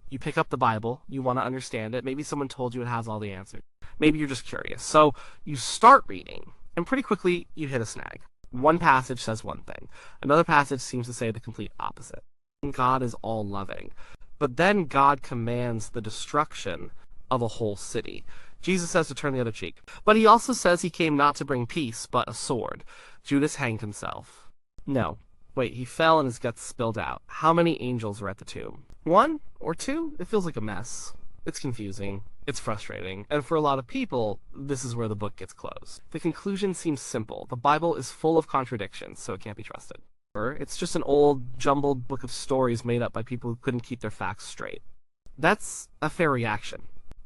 You pick up the Bible, you want to understand it. Maybe someone told you it has all the answers. Maybe you're just curious. So you start reading, and pretty quickly you hit a snag. One passage says one thing. Another passage seems to say the complete opposite. God is all loving. But then God commands the destruction of a whole city. Jesus says to turn the other cheek. But he also says he came not to bring peace, but a sword. Judas hanged himself. No. Wait, he fell and his guts spilled out. How many angels were at the tomb? One or two? It feels like a mess. It's confusing. It's frustrating. And for a lot of people, this is where the book gets closed. The conclusion seems simple. The Bible is full of contradictions, so it can't be trusted. It's just an old, jumbled book of stories made up by people who couldn't keep their facts straight. That's a fair reaction.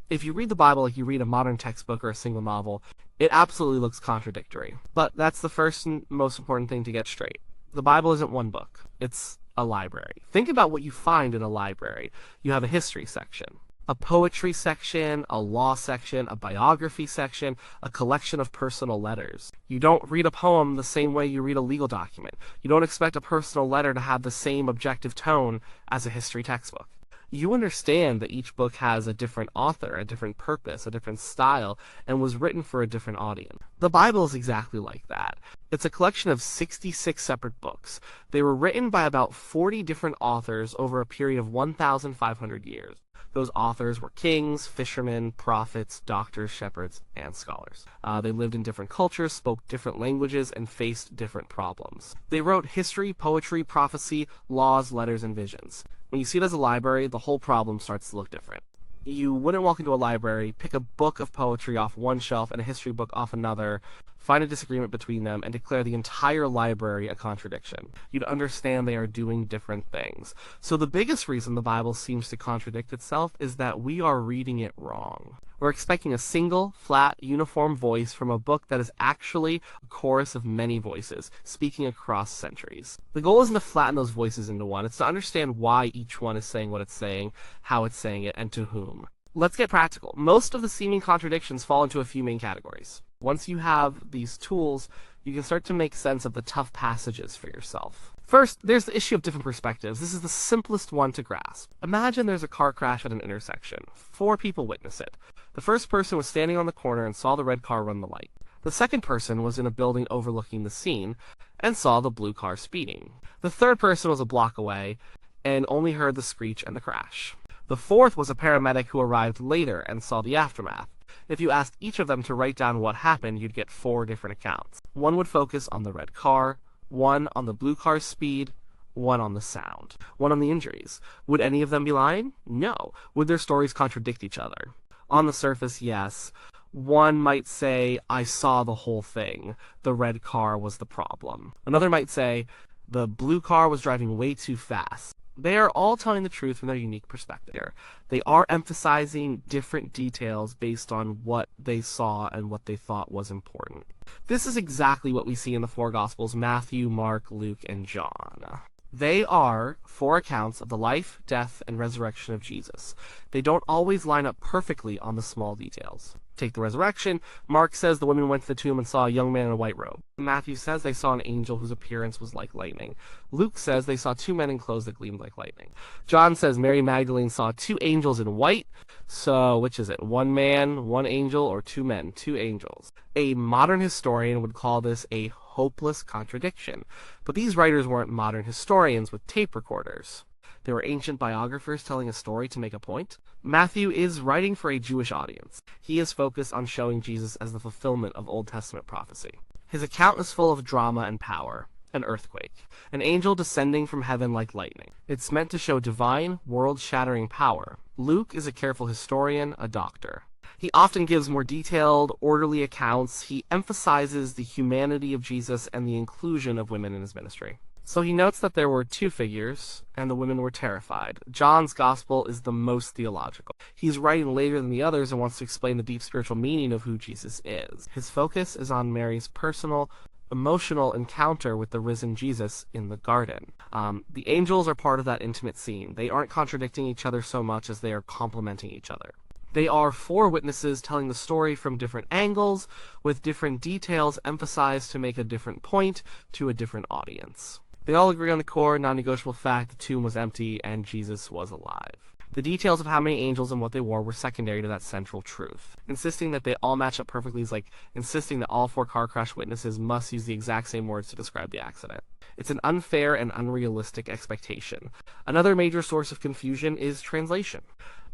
If you read the Bible like you read a modern textbook or a single novel, it absolutely looks contradictory. But that's the first and most important thing to get straight. The Bible isn't one book. It's a library. Think about what you find in a library. You have a history section, a poetry section, a law section, a biography section, a collection of personal letters. You don't read a poem the same way you read a legal document. You don't expect a personal letter to have the same objective tone as a history textbook. You understand that each book has a different author, a different purpose, a different style, and was written for a different audience. The Bible is exactly like that. It's a collection of 66 separate books. They were written by about 40 different authors over a period of 1,500 years. Those authors were kings, fishermen, prophets, doctors, shepherds, and scholars. They lived in different cultures, spoke different languages, and faced different problems. They wrote history, poetry, prophecy, laws, letters, and visions. When you see it as a library, the whole problem starts to look different. You wouldn't walk into a library, pick a book of poetry off one shelf and a history book off another, find a disagreement between them, and declare the entire library a contradiction. You'd understand they are doing different things. So the biggest reason the Bible seems to contradict itself is that we are reading it wrong. We're expecting a single, flat, uniform voice from a book that is actually a chorus of many voices, speaking across centuries. The goal isn't to flatten those voices into one, it's to understand why each one is saying what it's saying, how it's saying it, and to whom. Let's get practical. Most of the seeming contradictions fall into a few main categories. Once you have these tools, you can start to make sense of the tough passages for yourself. First, there's the issue of different perspectives. This is the simplest one to grasp. Imagine there's a car crash at an intersection. 4 people witness it. The first person was standing on the corner and saw the red car run the light. The second person was in a building overlooking the scene and saw the blue car speeding. The third person was a block away and only heard the screech and the crash. The fourth was a paramedic who arrived later and saw the aftermath. If you asked each of them to write down what happened, you'd get 4 different accounts. One would focus on the red car, one on the blue car's speed, one on the sound, one on the injuries. Would any of them be lying? No. Would their stories contradict each other? On the surface, yes. One might say, I saw the whole thing. The red car was the problem. Another might say, the blue car was driving way too fast. They are all telling the truth from their unique perspective. They are emphasizing different details based on what they saw and what they thought was important. This is exactly what we see in the 4 Gospels, Matthew, Mark, Luke, and John. They are 4 accounts of the life, death, and resurrection of Jesus. They don't always line up perfectly on the small details. Take the resurrection. Mark says the women went to the tomb and saw a young man in a white robe. Matthew says they saw an angel whose appearance was like lightning. Luke says they saw 2 men in clothes that gleamed like lightning. John says Mary Magdalene saw 2 angels in white. So, which is it? 1 man, 1 angel, or 2 men, 2 angels? A modern historian would call this a hopeless contradiction. But these writers weren't modern historians with tape recorders. They were ancient biographers telling a story to make a point. Matthew is writing for a Jewish audience. He is focused on showing Jesus as the fulfillment of Old Testament prophecy. His account is full of drama and power. An earthquake. An angel descending from heaven like lightning. It's meant to show divine, world-shattering power. Luke is a careful historian, a doctor. He often gives more detailed, orderly accounts. He emphasizes the humanity of Jesus and the inclusion of women in his ministry. So he notes that there were 2 figures, and the women were terrified. John's gospel is the most theological. He's writing later than the others and wants to explain the deep spiritual meaning of who Jesus is. His focus is on Mary's personal, emotional encounter with the risen Jesus in the garden. The angels are part of that intimate scene. They aren't contradicting each other so much as they are complementing each other. They are 4 witnesses telling the story from different angles, with different details emphasized to make a different point to a different audience. They all agree on the core, non-negotiable fact the tomb was empty and Jesus was alive. The details of how many angels and what they wore were secondary to that central truth. Insisting that they all match up perfectly is like insisting that all 4 car crash witnesses must use the exact same words to describe the accident. It's an unfair and unrealistic expectation. Another major source of confusion is translation.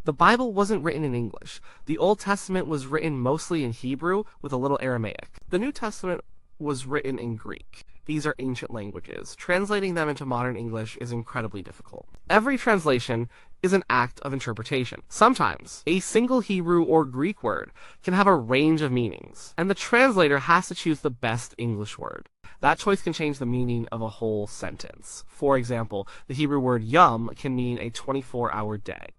The Bible wasn't written in English. The Old Testament was written mostly in Hebrew with a little Aramaic. The New Testament was written in Greek. These are ancient languages. Translating them into modern English is incredibly difficult. Every translation is an act of interpretation. Sometimes, a single Hebrew or Greek word can have a range of meanings, and the translator has to choose the best English word. That choice can change the meaning of a whole sentence. For example, the Hebrew word yom can mean a 24-hour day,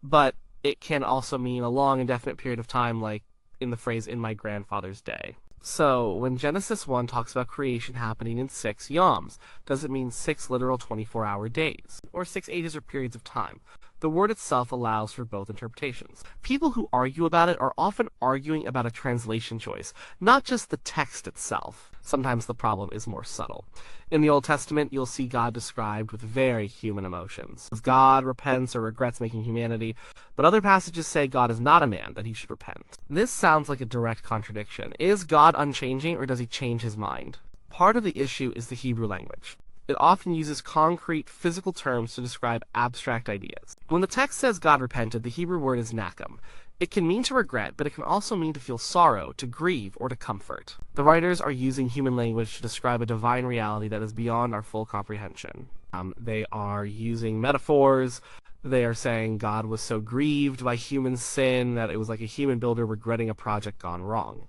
but it can also mean a long, indefinite period of time, like in the phrase, in my grandfather's day. So, when Genesis 1 talks about creation happening in 6 yoms, does it mean 6 literal 24-hour days, or 6 ages or periods of time? The word itself allows for both interpretations. People who argue about it are often arguing about a translation choice, not just the text itself. Sometimes the problem is more subtle. In the Old Testament, you'll see God described with very human emotions. God repents or regrets making humanity, but other passages say God is not a man, that he should repent. This sounds like a direct contradiction. Is God unchanging, or does he change his mind? Part of the issue is the Hebrew language. It often uses concrete, physical terms to describe abstract ideas. When the text says God repented, the Hebrew word is nakum. It can mean to regret, but it can also mean to feel sorrow, to grieve, or to comfort. The writers are using human language to describe a divine reality that is beyond our full comprehension. They are using metaphors. They are saying God was so grieved by human sin that it was like a human builder regretting a project gone wrong.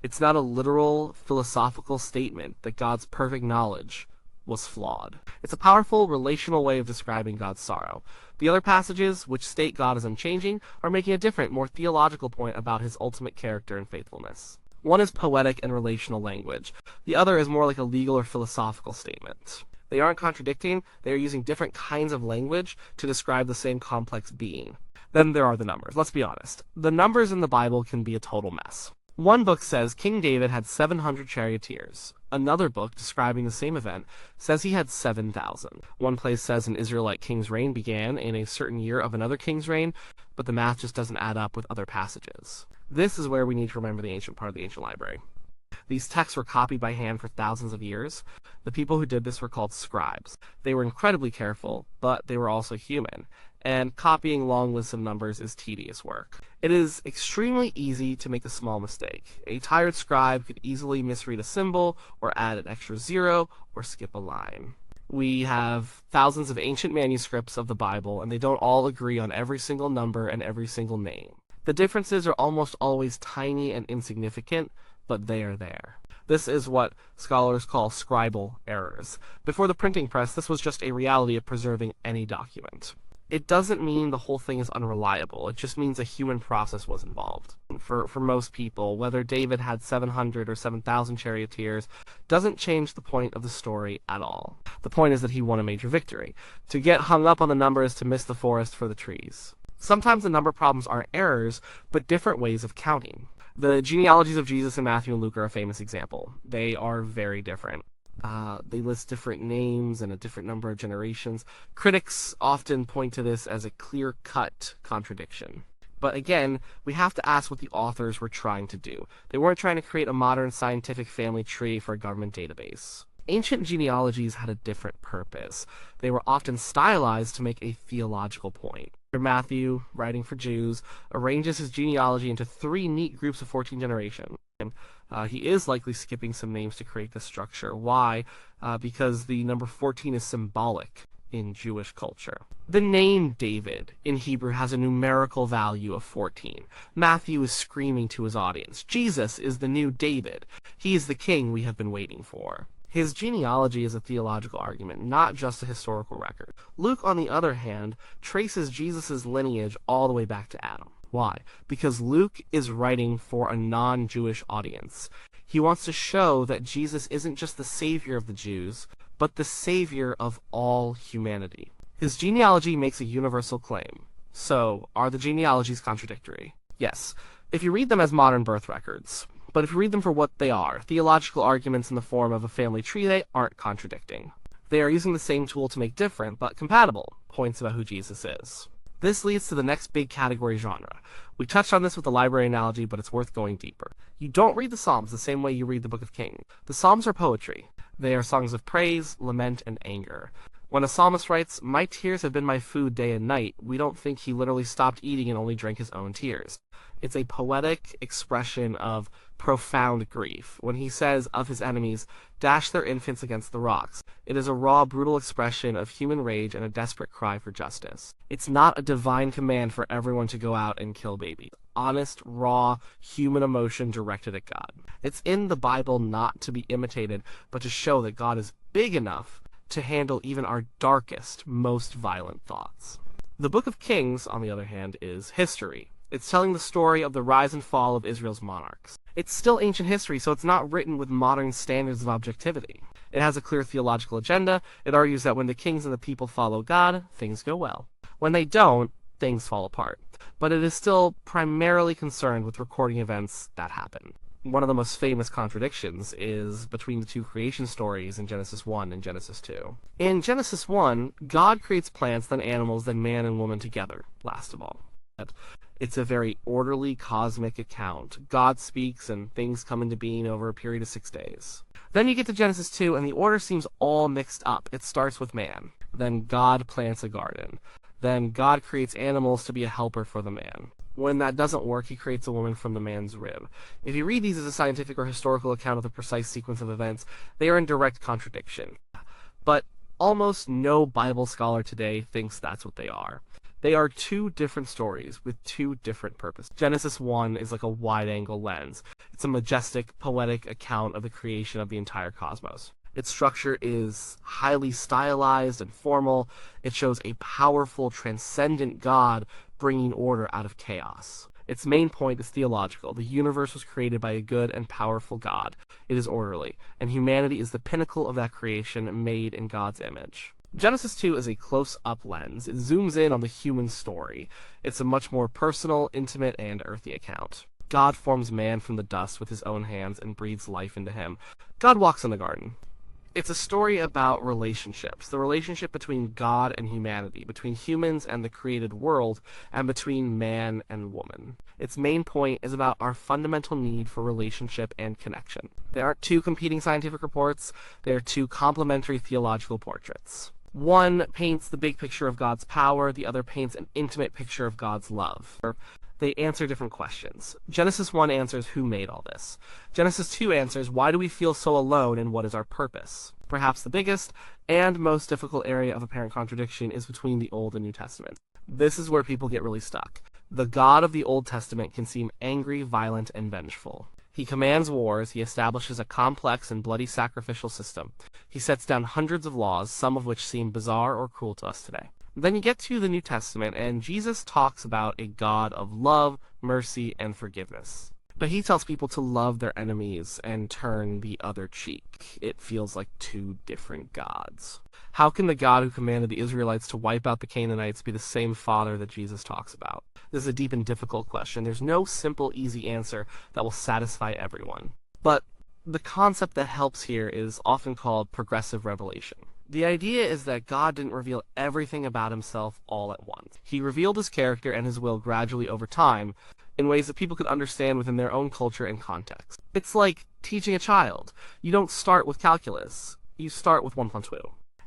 It's not a literal, philosophical statement that God's perfect knowledge was flawed. It's a powerful, relational way of describing God's sorrow. The other passages, which state God is unchanging, are making a different, more theological point about his ultimate character and faithfulness. One is poetic and relational language. The other is more like a legal or philosophical statement. They aren't contradicting, they are using different kinds of language to describe the same complex being. Then there are the numbers. Let's be honest. The numbers in the Bible can be a total mess. One book says King David had 700 charioteers. Another book, describing the same event, says he had 7,000. One place says an Israelite king's reign began in a certain year of another king's reign, but the math just doesn't add up with other passages. This is where we need to remember the ancient part of the ancient library. These texts were copied by hand for thousands of years. The people who did this were called scribes. They were incredibly careful, but they were also human, and copying long lists of numbers is tedious work. It is extremely easy to make a small mistake. A tired scribe could easily misread a symbol, or add an extra zero, or skip a line. We have thousands of ancient manuscripts of the Bible, and they don't all agree on every single number and every single name. The differences are almost always tiny and insignificant, but they are there. This is what scholars call scribal errors. Before the printing press, this was just a reality of preserving any document. It doesn't mean the whole thing is unreliable. It just means a human process was involved. For most people, whether David had 700 or 7,000 charioteers doesn't change the point of the story at all. The point is that he won a major victory. To get hung up on the number is to miss the forest for the trees. Sometimes the number problems aren't errors, but different ways of counting. The genealogies of Jesus in Matthew and Luke are a famous example. They are very different. They list different names and a different number of generations. Critics often point to this as a clear-cut contradiction. But again, we have to ask what the authors were trying to do. They weren't trying to create a modern scientific family tree for a government database. Ancient genealogies had a different purpose. They were often stylized to make a theological point. Matthew, writing for Jews, arranges his genealogy into 3 neat groups of 14 generations. He is likely skipping some names to create this structure. Why? Because the number 14 is symbolic in Jewish culture. The name David in Hebrew has a numerical value of 14. Matthew is screaming to his audience, Jesus is the new David. He is the king we have been waiting for. His genealogy is a theological argument, not just a historical record. Luke, on the other hand, traces Jesus' lineage all the way back to Adam. Why? Because Luke is writing for a non-Jewish audience. He wants to show that Jesus isn't just the savior of the Jews, but the savior of all humanity. His genealogy makes a universal claim. So, are the genealogies contradictory? Yes, if you read them as modern birth records. But if you read them for what they are, theological arguments in the form of a family tree, they aren't contradicting. They are using the same tool to make different, but compatible, points about who Jesus is. This leads to the next big category genre. We touched on this with the library analogy, but it's worth going deeper. You don't read the Psalms the same way you read the Book of Kings. The Psalms are poetry. They are songs of praise, lament, and anger. When a psalmist writes, "My tears have been my food day and night," we don't think he literally stopped eating and only drank his own tears. It's a poetic expression of profound grief. When he says of his enemies, "Dash their infants against the rocks," it is a raw, brutal expression of human rage and a desperate cry for justice. It's not a divine command for everyone to go out and kill babies. Honest, raw, human emotion directed at God. It's in the Bible not to be imitated, but to show that God is big enough to handle even our darkest, most violent thoughts. The Book of Kings, on the other hand, is history. It's telling the story of the rise and fall of Israel's monarchs. It's still ancient history, so it's not written with modern standards of objectivity. It has a clear theological agenda. It argues that when the kings and the people follow God, things go well. When they don't, things fall apart. But it is still primarily concerned with recording events that happen. One of the most famous contradictions is between the two creation stories in Genesis 1 and Genesis 2. In Genesis 1, God creates plants, then animals, then man and woman together, last of all. It's a very orderly, cosmic account. God speaks and things come into being over a period of 6 days. Then you get to Genesis 2 and the order seems all mixed up. It starts with man. Then God plants a garden. Then God creates animals to be a helper for the man. When that doesn't work, he creates a woman from the man's rib. If you read these as a scientific or historical account of the precise sequence of events, they are in direct contradiction. But almost no Bible scholar today thinks that's what they are. They are two different stories with two different purposes. Genesis 1 is like a wide-angle lens. It's a majestic, poetic account of the creation of the entire cosmos. Its structure is highly stylized and formal. It shows a powerful, transcendent God bringing order out of chaos. Its main point is theological. The universe was created by a good and powerful God. It is orderly, and humanity is the pinnacle of that creation made in God's image. Genesis 2 is a close-up lens. It zooms in on the human story. It's a much more personal, intimate, and earthy account. God forms man from the dust with his own hands and breathes life into him. God walks in the garden. It's a story about relationships, the relationship between God and humanity, between humans and the created world, and between man and woman. Its main point is about our fundamental need for relationship and connection. There aren't two competing scientific reports, they are two complementary theological portraits. One paints the big picture of God's power, the other paints an intimate picture of God's love. They answer different questions. Genesis 1 answers who made all this. Genesis 2 answers why do we feel so alone and what is our purpose. Perhaps the biggest and most difficult area of apparent contradiction is between the Old and New Testament. This is where people get really stuck. The God of the Old Testament can seem angry, violent, and vengeful. He commands wars, he establishes a complex and bloody sacrificial system. He sets down hundreds of laws, some of which seem bizarre or cruel to us today. Then you get to the New Testament, and Jesus talks about a God of love, mercy, and forgiveness. But he tells people to love their enemies and turn the other cheek. It feels like two different gods. How can the God who commanded the Israelites to wipe out the Canaanites be the same Father that Jesus talks about? This is a deep and difficult question. There's no simple, easy answer that will satisfy everyone. But the concept that helps here is often called progressive revelation. The idea is that God didn't reveal everything about himself all at once. He revealed his character and his will gradually over time in ways that people could understand within their own culture and context. It's like teaching a child. You don't start with calculus. You start with 1 + 2.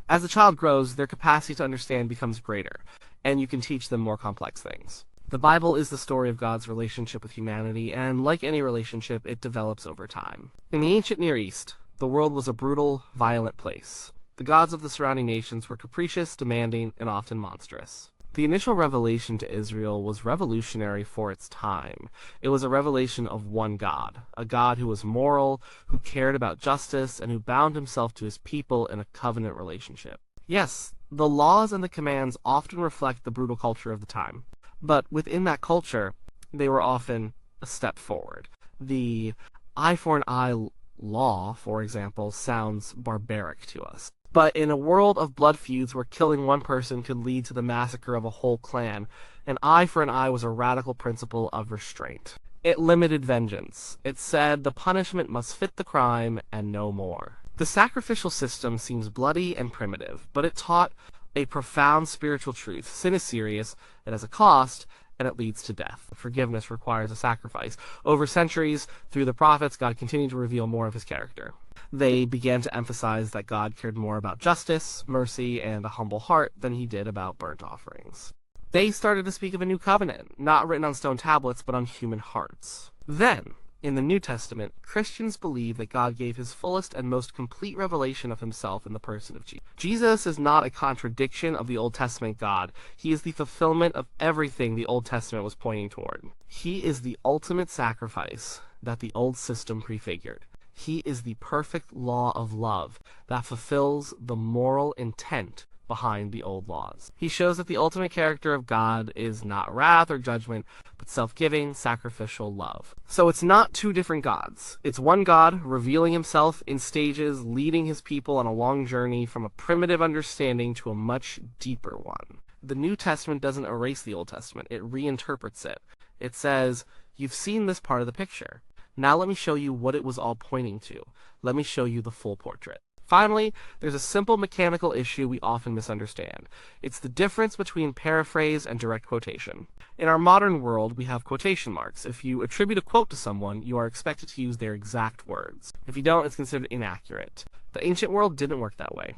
As the child grows, their capacity to understand becomes greater, and you can teach them more complex things. The Bible is the story of God's relationship with humanity, and like any relationship, it develops over time. In the ancient Near East, the world was a brutal, violent place. The gods of the surrounding nations were capricious, demanding, and often monstrous. The initial revelation to Israel was revolutionary for its time. It was a revelation of one God, a God who was moral, who cared about justice, and who bound himself to his people in a covenant relationship. Yes, the laws and the commands often reflect the brutal culture of the time, but within that culture, they were often a step forward. The eye for an eye law, for example, sounds barbaric to us. But in a world of blood feuds where killing one person could lead to the massacre of a whole clan, an eye for an eye was a radical principle of restraint. It limited vengeance. It said the punishment must fit the crime and no more. The sacrificial system seems bloody and primitive, but it taught a profound spiritual truth. Sin is serious, it has a cost, and it leads to death. Forgiveness requires a sacrifice. Over centuries, through the prophets, God continued to reveal more of his character. They began to emphasize that God cared more about justice, mercy, and a humble heart than he did about burnt offerings. They started to speak of a new covenant, not written on stone tablets, but on human hearts. Then, in the New Testament, Christians believe that God gave his fullest and most complete revelation of himself in the person of Jesus. Jesus is not a contradiction of the Old Testament God. He is the fulfillment of everything the Old Testament was pointing toward. He is the ultimate sacrifice that the old system prefigured. He is the perfect law of love that fulfills the moral intent behind the old laws. He shows that the ultimate character of God is not wrath or judgment, but self-giving, sacrificial love. So it's not two different gods. It's one God revealing himself in stages, leading his people on a long journey from a primitive understanding to a much deeper one. The New Testament doesn't erase the Old Testament. It reinterprets it. It says, you've seen this part of the picture. Now let me show you what it was all pointing to. Let me show you the full portrait. Finally, there's a simple mechanical issue we often misunderstand. It's the difference between paraphrase and direct quotation. In our modern world, we have quotation marks. If you attribute a quote to someone, you are expected to use their exact words. If you don't, it's considered inaccurate. The ancient world didn't work that way.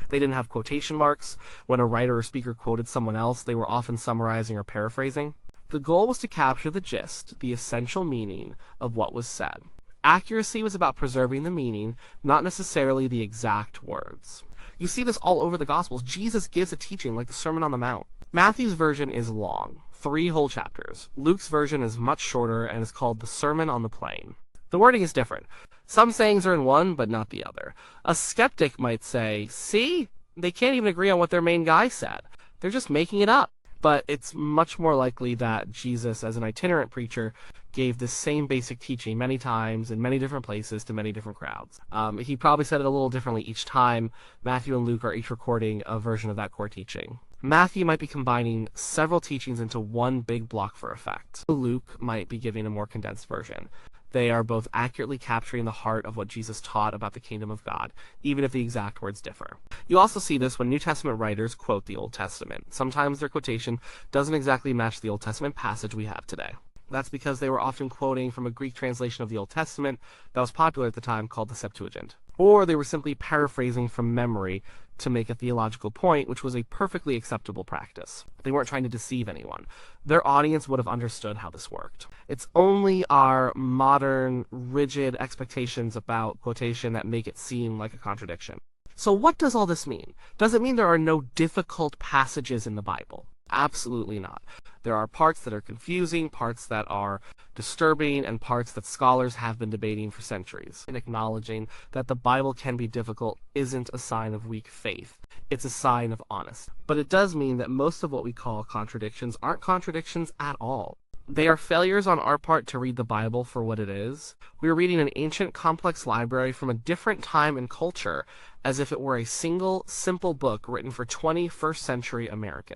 They didn't have quotation marks. When a writer or speaker quoted someone else, they were often summarizing or paraphrasing. The goal was to capture the gist, the essential meaning of what was said. Accuracy was about preserving the meaning, not necessarily the exact words. You see this all over the Gospels. Jesus gives a teaching like the Sermon on the Mount. Matthew's version is long, 3 whole chapters. Luke's version is much shorter and is called the Sermon on the Plain. The wording is different. Some sayings are in one, but not the other. A skeptic might say, see, they can't even agree on what their main guy said. They're just making it up. But it's much more likely that Jesus, as an itinerant preacher, gave the same basic teaching many times in many different places to many different crowds. He probably said it a little differently each time. Matthew and Luke are each recording a version of that core teaching. Matthew might be combining several teachings into one big block for effect. Luke might be giving a more condensed version. They are both accurately capturing the heart of what Jesus taught about the kingdom of God, even if the exact words differ. You also see this when New Testament writers quote the Old Testament. Sometimes their quotation doesn't exactly match the Old Testament passage we have today. That's because they were often quoting from a Greek translation of the Old Testament that was popular at the time called the Septuagint. Or they were simply paraphrasing from memory to make a theological point, which was a perfectly acceptable practice. They weren't trying to deceive anyone. Their audience would have understood how this worked. It's only our modern, rigid expectations about quotation that make it seem like a contradiction. So what does all this mean? Does it mean there are no difficult passages in the Bible? Absolutely not. There are parts that are confusing, parts that are disturbing, and parts that scholars have been debating for centuries. And acknowledging that the Bible can be difficult isn't a sign of weak faith. It's a sign of honesty. But it does mean that most of what we call contradictions aren't contradictions at all. They are failures on our part to read the Bible for what it is. We are reading an ancient, complex library from a different time and culture as if it were a single, simple book written for 21st century America.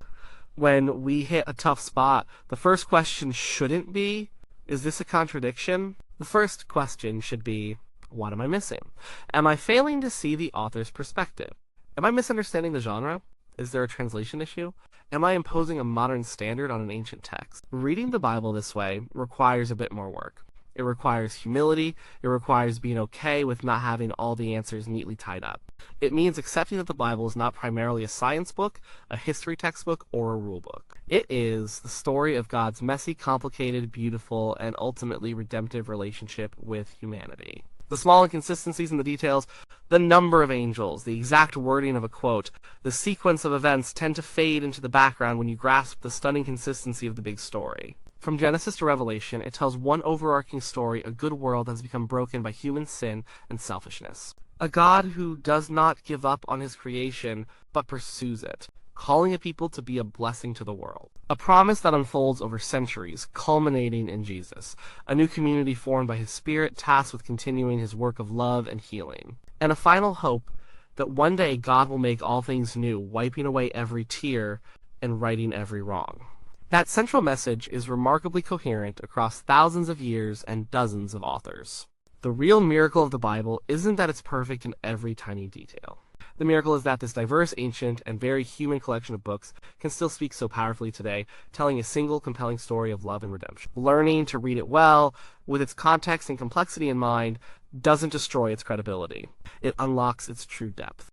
When we hit a tough spot, the first question shouldn't be, is this a contradiction? The first question should be, what am I missing? Am I failing to see the author's perspective? Am I misunderstanding the genre? Is there a translation issue? Am I imposing a modern standard on an ancient text? Reading the Bible this way requires a bit more work. It requires humility. It requires being okay with not having all the answers neatly tied up. It means accepting that the Bible is not primarily a science book, a history textbook, or a rule book. It is the story of God's messy, complicated, beautiful, and ultimately redemptive relationship with humanity. The small inconsistencies in the details, the number of angels, the exact wording of a quote, the sequence of events tend to fade into the background when you grasp the stunning consistency of the big story. From Genesis to Revelation, it tells one overarching story: a good world that has become broken by human sin and selfishness. A God who does not give up on his creation, but pursues it, calling a people to be a blessing to the world. A promise that unfolds over centuries, culminating in Jesus, a new community formed by his Spirit, tasked with continuing his work of love and healing. And a final hope that one day God will make all things new, wiping away every tear and righting every wrong. That central message is remarkably coherent across thousands of years and dozens of authors. The real miracle of the Bible isn't that it's perfect in every tiny detail. The miracle is that this diverse, ancient, and very human collection of books can still speak so powerfully today, telling a single compelling story of love and redemption. Learning to read it well, with its context and complexity in mind, doesn't destroy its credibility. It unlocks its true depth.